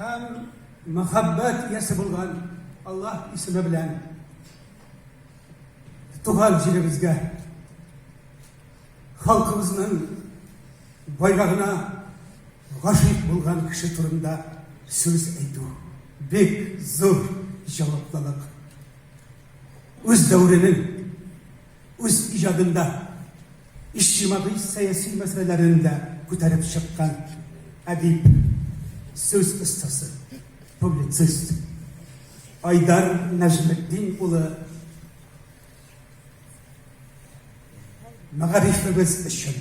hem muhabbet yesi bulgan Allah ismi bilen tuğal jilimizge halkımızın bayrağına gaşip bulgan kişi turunda söz eydu. Bek zor cevaplık. Öz devrinin, öz icadında, içtimai siyasi meselelerinde ko'tarib çıkan edip, söz ustası, publitsist Aydar Necmettin ulu mağarifimiz için,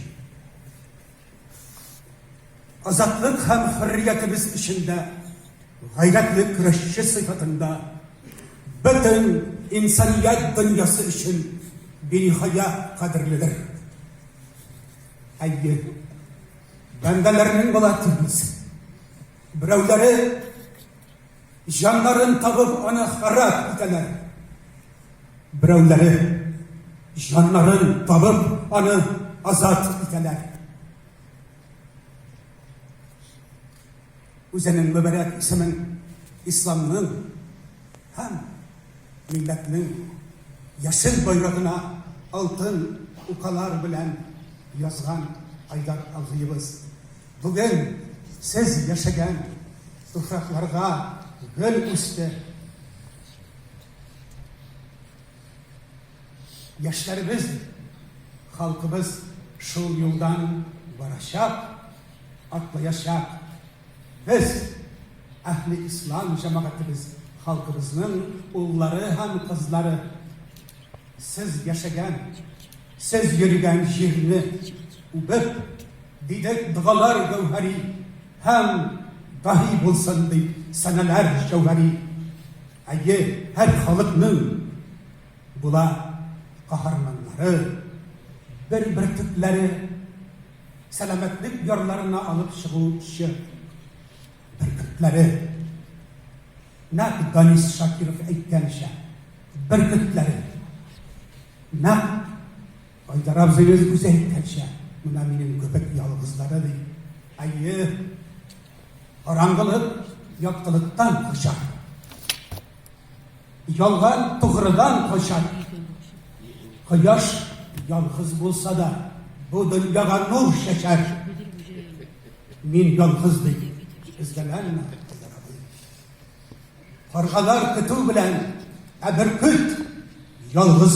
azatlık hem hürriyetimiz içinde gayretli kürüşçü sıfatında bütün insaniyet dünyası için benihaya kadirlidir. Hayır, bendelerinin bulatımız, birevleri canların tabıp onu harap ederler. Birevleri canların tabıp onu azat ederler. Üzerinin mübarek ismin İslam'ın hem milletinin yeşil bayrağına altın ukalar bilen yazgan Aydar ağabeyimiz. Bugün siz yaşayan topraklarga gül üstü yaşlarımız, halkımız şu yoldan varacak, atlayacak. Biz ehli İslam cemaatimiz, halkımızın oğulları hem kızları siz yaşayan, siz yürüyen yerini ubep, didek dağlar gevheri hem dahi bulsun deyip seneler cevheri ayı her halkının bula kahramanları bir tüpleri selametlik yollarına alıp çıkışı birkitleri ne Danis Şakirov aytgancha birkitleri ne Aydar abzimiz o'zi aytgancha mana mening köpek yolg'izlari deydi. Ayı qorong'ilik yoqtiliqdan qochar, yolg'on to'g'ridan qochar. Quyosh yolg'iz bo'lsa da bu dunyoga nur shakar. Men yolg'iz deydi. İzlenme. Kargalar kutu bilen, bir küt yalğız